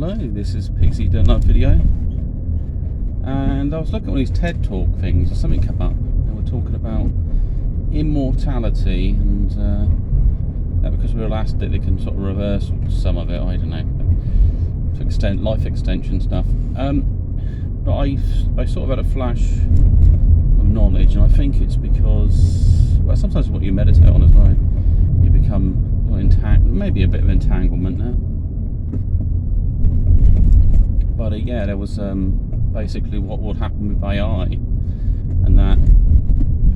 hello, this is Pixie doing another video, and I was looking at one of these TED Talk things and something came up. They were talking about immortality and that because we're elastic they can sort of reverse some of it, I don't know, to extend life extension stuff. But I sort of had a flash of knowledge, and I think it's because, well, sometimes what you meditate on as well, you become maybe a bit of entanglement now. But yeah, there was basically what would happen with AI, and that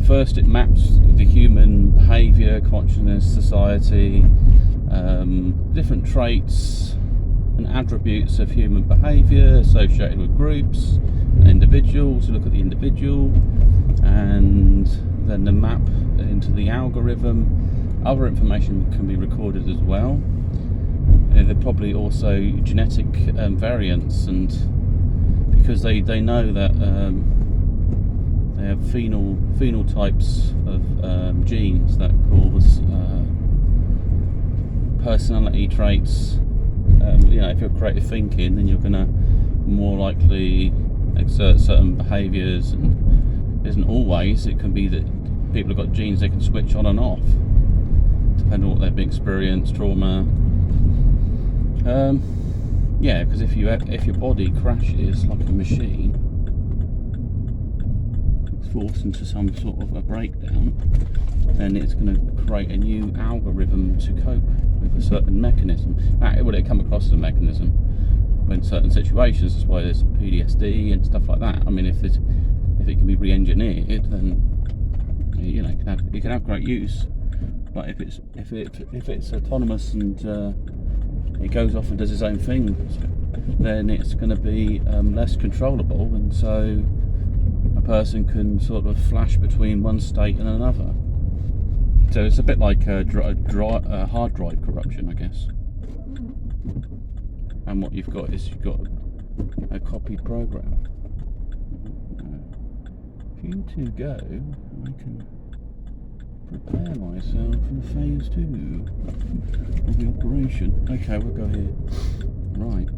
first it maps the human behaviour, consciousness, society, different traits and attributes of human behaviour associated with groups and individuals. You look at the individual, and then the map into the algorithm. Other information can be recorded as well. There are probably also genetic variants, and because they know that they have phenotypes of genes that cause personality traits. If you're creative thinking, then you're going to more likely exert certain behaviours, and it isn't always. It can be that people have got genes they can switch on and off, depending on what they've been experienced, trauma. Because if your body crashes like a machine, it's forced into some sort of a breakdown, then it's going to create a new algorithm to cope with a certain mechanism. Well, it come across as a mechanism in certain situations. That's why there's PTSD and stuff like that. I mean, if it can be re-engineered, then it can have great use. But if it's autonomous and it goes off and does its own thing, then it's going to be less controllable, and so a person can sort of flash between one state and another. So it's a bit like hard drive corruption, I guess. And what you've got is a copy program. A few to go, I can prepare myself for phase 2 of the operation. Okay, we'll go here. Right.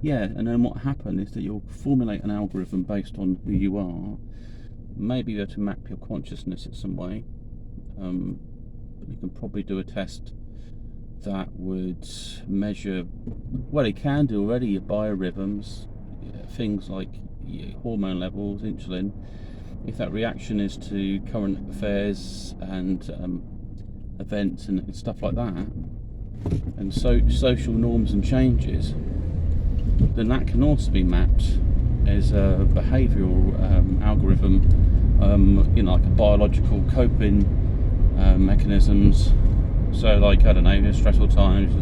Yeah, and then what happened is that you'll formulate an algorithm based on who you are. Maybe you're to map your consciousness in some way. You can probably do a test that would measure, well, it can do already, your biorhythms, things like your hormone levels, insulin. If that reaction is to current affairs and events and stuff like that, and social norms and changes, then that can also be mapped as a behavioural algorithm, like a biological coping mechanisms. So, like, I don't know, in stressful times,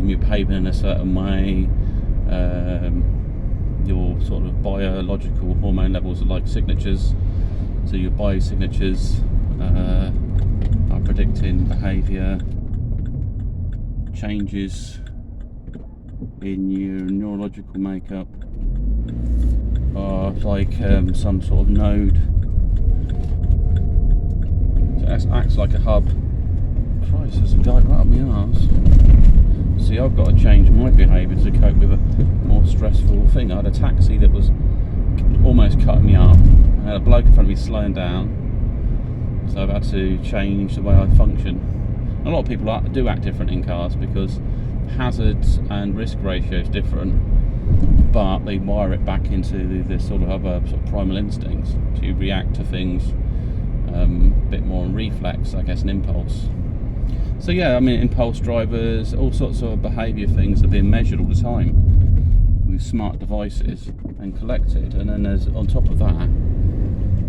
you're behaving in a certain way. Your sort of biological hormone levels are like signatures, so your biosignatures are predicting behaviour changes in your neurological makeup, or like some sort of node. So it acts like a hub. Christ, there's a guy right up my arse. See, I've got to change my behaviour to cope with a more stressful thing. I had a taxi that was almost cutting me up. I had a bloke in front of me slowing down, so I've had to change the way I function. A lot of people do act different in cars because hazards and risk ratio is different, but they wire it back into this sort of other sort of primal instincts. So you react to things a bit more on reflex, I guess, and impulse. So yeah, I mean, impulse drivers, all sorts of behaviour things are being measured all the time with smart devices and collected. And then there's, on top of that,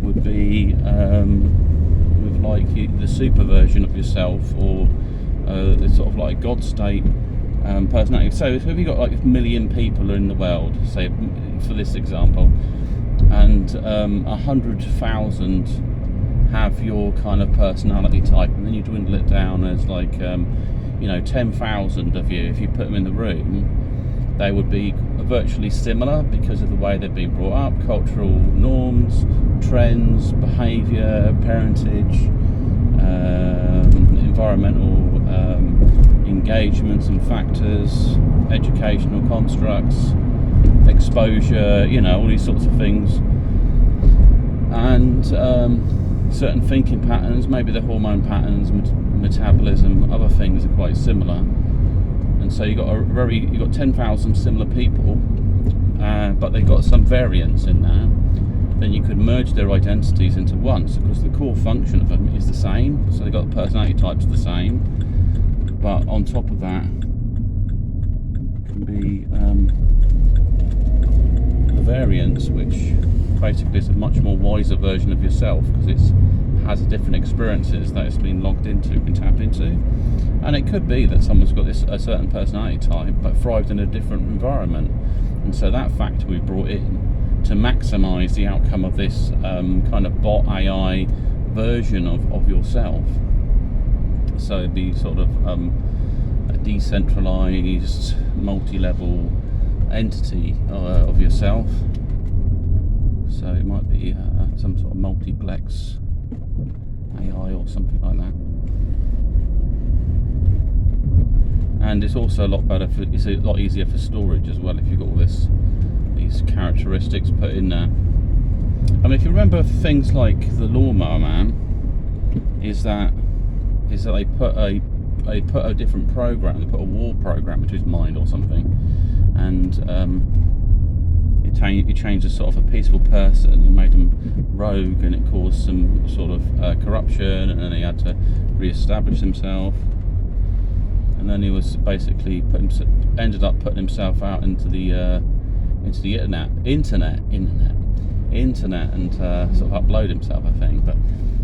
would be with like the super version of yourself, or the sort of like God state personality. So if you've got like 1 million people in the world, say for this example, and 100,000 have your kind of personality type, and then you dwindle it down as like 10,000 of you. If you put them in the room, they would be virtually similar because of the way they've been brought up, cultural norms, trends, behaviour, parentage, environmental engagements and factors, educational constructs, exposure, all these sorts of things, and certain thinking patterns, maybe the hormone patterns, metabolism, other things are quite similar. And so you've got 10,000 similar people, but they've got some variance in there. Then you could merge their identities into one, because the core function of them is the same. So they've got the personality types the same, but on top of that can be the variance, which basically is a much more wiser version of yourself, because it has different experiences that it's been logged into, been tapped into. And it could be that someone's got a certain personality type but thrived in a different environment, and so that factor we brought in to maximise the outcome of this kind of bot AI version of yourself. So it'd be sort of a decentralised, multi-level entity of yourself. So it might be some sort of multiplex AI or something like that. And it's also a lot better it's a lot easier for storage as well if you've got all these characteristics put in there. I mean, if you remember things like the Lawnmower Man, is that they put a different program, they put a war program into his mind or something, and it changed a sort of a peaceful person. It made him rogue, and it caused some sort of corruption, and then he had to re-establish himself. And then he was basically ended up putting himself out into the internet, and sort of upload himself, I think. But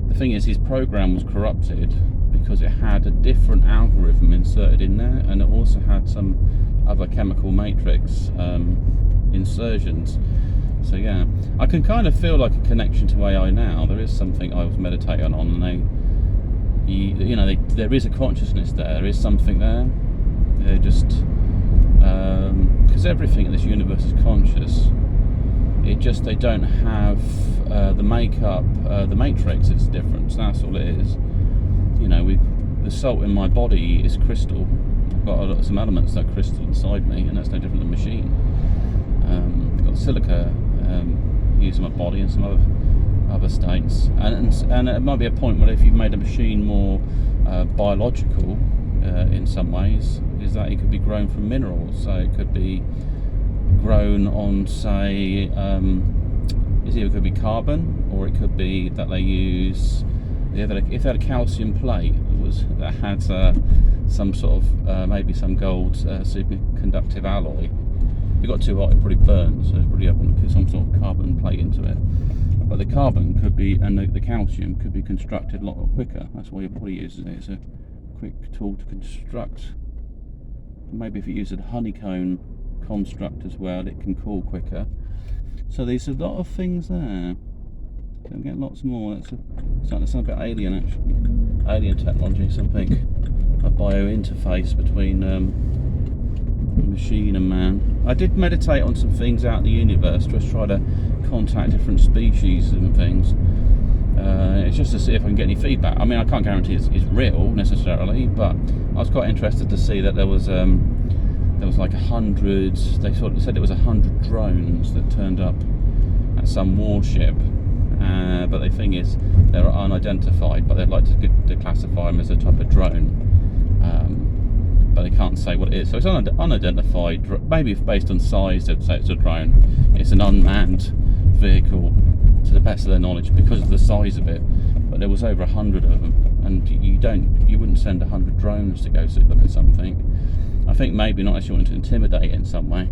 the thing is, his program was corrupted because it had a different algorithm inserted in there, and it also had some other chemical matrix insertions. So yeah, I can kind of feel like a connection to AI now. There is something I was meditating on, and there is a consciousness there. There is something there. They're just because everything in this universe is conscious. They don't have the makeup, the matrix is different. So that's all it is. The salt in my body is crystal. I've got some elements that are crystal inside me, and that's no different than machine. I've got silica used in my body and some other states, and it might be a point where if you've made a machine more biological in some ways, is that it could be grown from minerals. So it could be grown on, say, it could be carbon, or it could be that they use, if they had a calcium plate that had some sort of maybe some gold superconductive alloy. If it got too hot, it probably burns, so it's probably put some sort of carbon plate into it. But the carbon could be, and the calcium could be constructed a lot quicker. That's why your body uses it. It's a quick tool to construct. Maybe if you use a honeycomb construct as well, it can cool quicker. So there's a lot of things there. Don't get lots more. That's starting to sound a bit alien, actually. Alien technology, something, a bio-interface between machine and man. I did meditate on some things out in the universe, just try to contact different species and things. It's just to see if I can get any feedback. I mean, I can't guarantee it's real necessarily, but I was quite interested to see that there was like 100. They said it was 100 drones that turned up at some warship. But the thing is, they're unidentified, but they'd like to classify them as a type of drone. But they can't say what it is. So it's unidentified. Maybe based on size, they'd say it's a drone. It's an unmanned vehicle, to the best of their knowledge, because of the size of it. But there was over 100 of them, and you wouldn't send 100 drones to go look at something. I think maybe not unless you wanted to intimidate it in some way.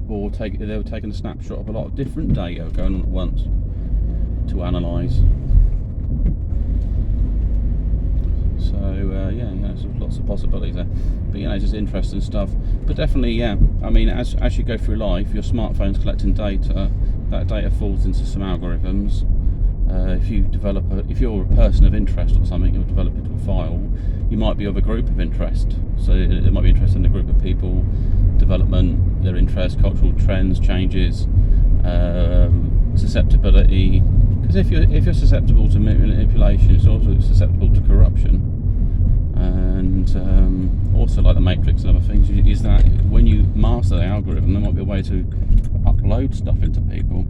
Or they were taking a snapshot of a lot of different data going on at once to analyse. So yeah, there's lots of possibilities there. But it's just interesting stuff. But definitely, yeah. I mean, as you go through life, your smartphone's collecting data. That data falls into some algorithms. If you're a person of interest or something, you'll develop into a file. You might be of a group of interest, so it might be interested in a group of people, development, their interests, cultural trends, changes, susceptibility. Because if you're susceptible to manipulation, it's also susceptible to corruption. and also like the matrix and other things, is that when you master the algorithm, there might be a way to upload stuff into people,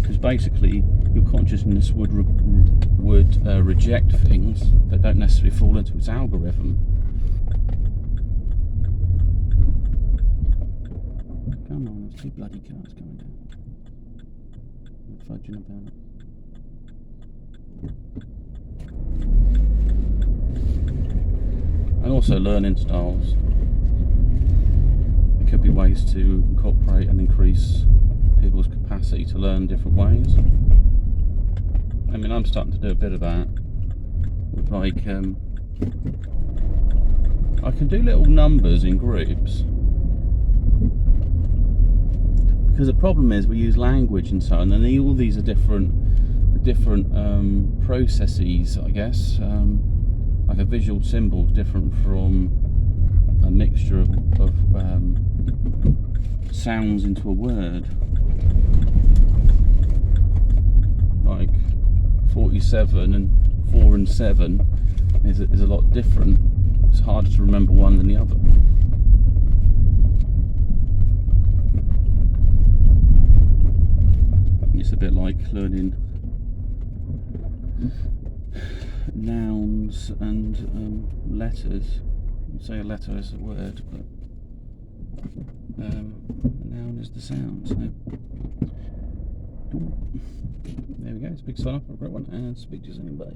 because basically your consciousness would reject things that don't necessarily fall into its algorithm. Come on, there's 2 bloody cars coming down. They're fudging about. And also learning styles. There could be ways to incorporate and increase people's capacity to learn different ways. I mean, I'm starting to do a bit of that. With like, I can do little numbers in groups. Because the problem is we use language and so on, and all these are different processes, I guess. Like a visual symbol is different from a mixture of sounds into a word. Like 47 and 4 and 7 is a lot different. It's harder to remember one than the other. It's a bit like learning nouns and letters. You say a letter is a word, but a noun is the sound. So there we go. It's a big sign off for everyone, and speak to you soon. Bye.